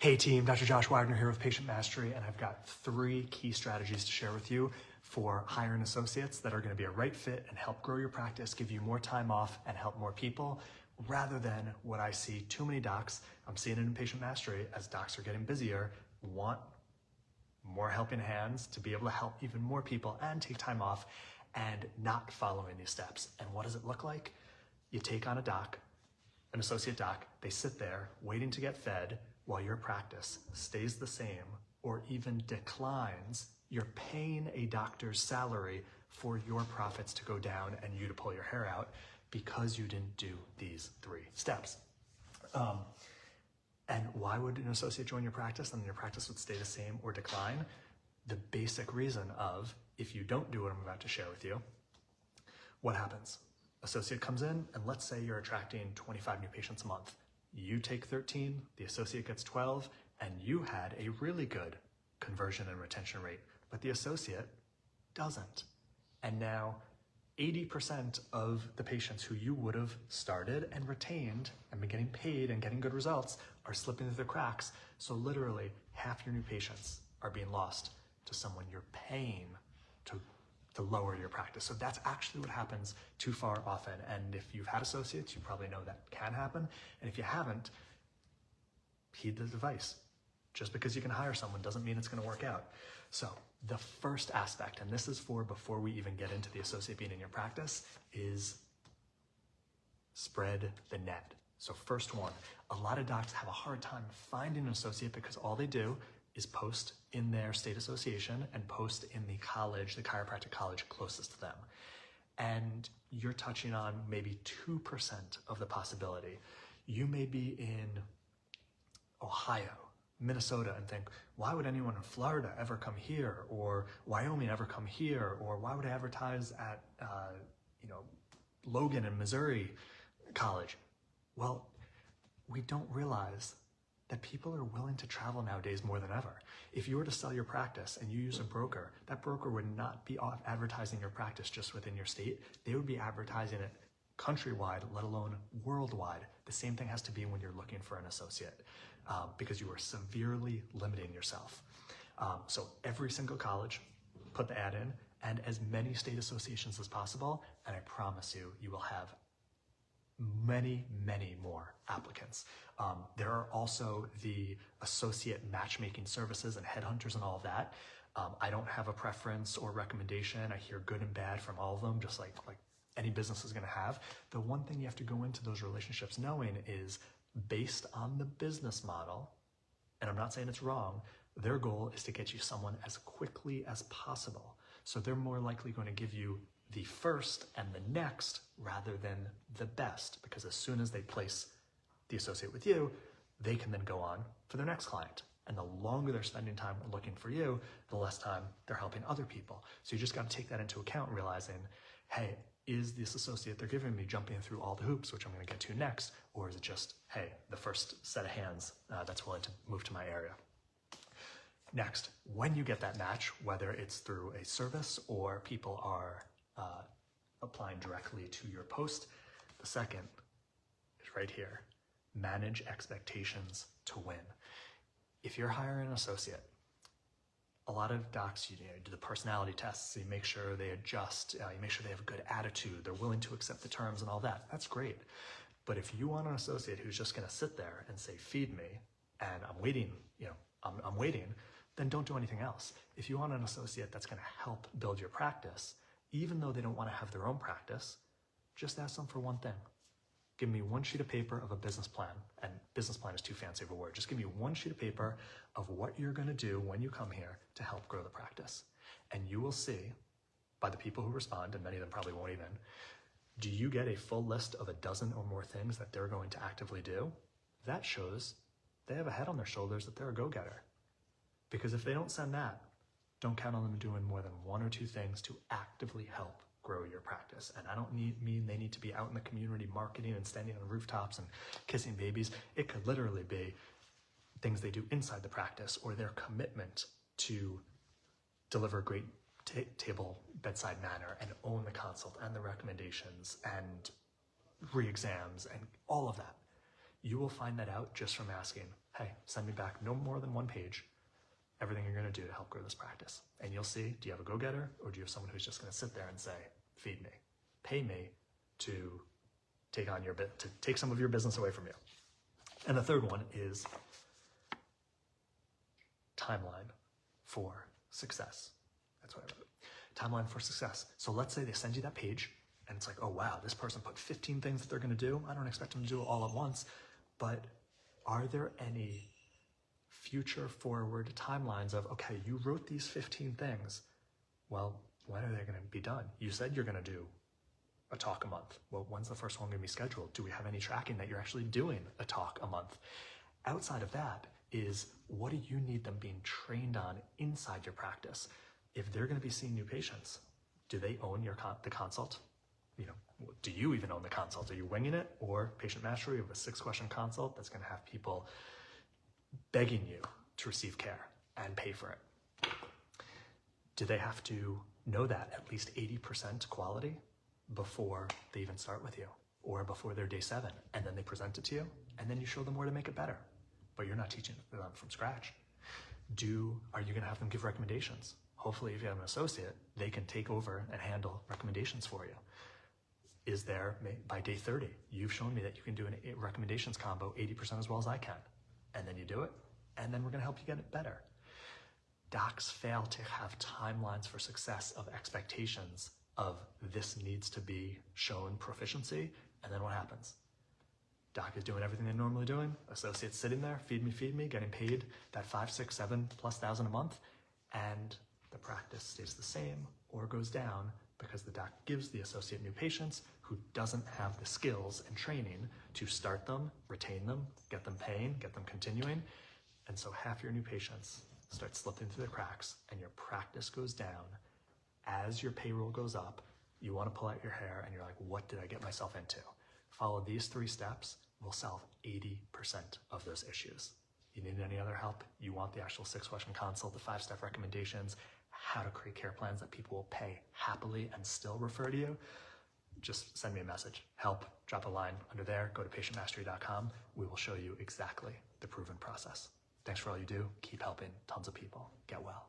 Hey team, Dr. Josh Wagner here with Patient Mastery, and I've got 3 key strategies to share with you for hiring associates that are going to be a right fit and help grow your practice, give you more time off, and help more people, rather than what I see too many docs. I'm seeing it in Patient Mastery as docs are getting busier, want more helping hands to be able to help even more people and take time off and not following these steps. And what does it look like? You take on a doc, an associate doc, they sit there waiting to get fed while your practice stays the same or even declines. You're paying a doctor's salary for your profits to go down and you to pull your hair out because you didn't do these 3 steps. And why would an associate join your practice and your practice would stay the same or decline? The basic reason of, if you don't do what I'm about to share with you, what happens? Associate comes in, and let's say you're attracting 25 new patients a month. You take 13, the associate gets 12, and you had a really good conversion and retention rate, but the associate doesn't. And now 80% of the patients who you would have started and retained and been getting paid and getting good results are slipping through the cracks. So literally half your new patients are being lost to someone you're paying to lower your practice. So that's actually what happens too far often. And if you've had associates, you probably know that can happen. And if you haven't, heed the advice. Just because you can hire someone doesn't mean it's going to work out. So the first aspect, and this is for before we even get into the associate being in your practice, is spread the net. So first one, a lot of docs have a hard time finding an associate because all they do is post in their state association and post in the college, the chiropractic college closest to them. And you're touching on maybe 2% of the possibility. You may be in Ohio, Minnesota, and think, why would anyone in Florida ever come here, or Wyoming ever come here, or why would I advertise at Logan and Missouri College? Well, we don't realize that people are willing to travel nowadays more than ever. If you were to sell your practice and you use a broker, that broker would not be advertising your practice just within your state. They would be advertising it countrywide, let alone worldwide. The same thing has to be when you're looking for an associate, because you are severely limiting yourself. So every single college, put the ad in, and as many state associations as possible, and I promise you, you will have many, many more applicants. There are also the associate matchmaking services and headhunters and all of that. I don't have a preference or recommendation. I hear good and bad from all of them, just like any business is gonna have. The one thing you have to go into those relationships knowing is, based on the business model, and I'm not saying it's wrong, their goal is to get you someone as quickly as possible. So they're more likely going to give you the first and the next rather than the best, because as soon as they place the associate with you, they can then go on for their next client. And the longer they're spending time looking for you, the less time they're helping other people. So you just got to take that into account, realizing, hey, is this associate they're giving me jumping through all the hoops, which I'm going to get to next, or is it just, hey, the first set of hands that's willing to move to my area? Next, when you get that match, whether it's through a service or people are applying directly to your post, the second is right here. Manage expectations to win. If you're hiring an associate, a lot of docs, you do the personality tests, so you make sure they adjust, you make sure they have a good attitude, they're willing to accept the terms and all that. That's great. But if you want an associate who's just going to sit there and say, feed me, and I'm waiting, I'm waiting, then don't do anything else. If you want an associate that's going to help build your practice, even though they don't want to have their own practice, just ask them for one thing. Give me one sheet of paper of a business plan, and business plan is too fancy of a word. Just give me one sheet of paper of what you're going to do when you come here to help grow the practice. And you will see, by the people who respond, and many of them probably won't even, do you get a full list of a dozen or more things that they're going to actively do? That shows they have a head on their shoulders, that they're a go-getter. Because if they don't send that, don't count on them doing more than 1 or 2 things to actively help grow your practice. And I don't mean they need to be out in the community marketing and standing on rooftops and kissing babies. It could literally be things they do inside the practice, or their commitment to deliver great table bedside manner and own the consult and the recommendations and re-exams and all of that. You will find that out just from asking, hey, send me back no more than 1 page, everything you're going to do to help grow this practice. And you'll see, do you have a go-getter, or do you have someone who's just going to sit there and say, feed me, pay me to take on to take some of your business away from you. And the third one is timeline for success. That's what I wrote. Timeline for success. So let's say they send you that page and it's like, oh wow, this person put 15 things that they're going to do. I don't expect them to do it all at once, but are there any future forward timelines of, okay, you wrote these 15 things. Well, when are they going to be done? You said you're going to do a talk a month. Well, when's the first one going to be scheduled? Do we have any tracking that you're actually doing a talk a month? Outside of that is, what do you need them being trained on inside your practice? If they're going to be seeing new patients, do they own the consult? Do you even own the consult? Are you winging it? Or patient mastery of a 6-question consult that's going to have people begging you to receive care and pay for it? Do they have to know that at least 80% quality before they even start with you, or before their day 7, and then they present it to you, and then you show them where to make it better, but you're not teaching them from scratch? Are you going to have them give recommendations? Hopefully, if you have an associate, they can take over and handle recommendations for you. Is there, by day 30, you've shown me that you can do a recommendations combo 80% as well as I can, and then you do it, and then we're going to help you get it better. Docs fail to have timelines for success of expectations of this needs to be shown proficiency, and then what happens? Doc is doing everything they're normally doing, associate's sitting there, feed me, getting paid that 5, 6, 7+ thousand a month, and the practice stays the same or goes down because the doc gives the associate new patients who doesn't have the skills and training to start them, retain them, get them paying, get them continuing. And so half your new patients start slipping through the cracks and your practice goes down. As your payroll goes up, you want to pull out your hair and you're like, what did I get myself into? Follow these 3 steps, will solve 80% of those issues. You need any other help? You want the actual 6-question consult, the 5-step recommendations, how to create care plans that people will pay happily and still refer to you? Just send me a message. Help, drop a line under there, go to patientmastery.com. We will show you exactly the proven process. Thanks for all you do. Keep helping tons of people get well.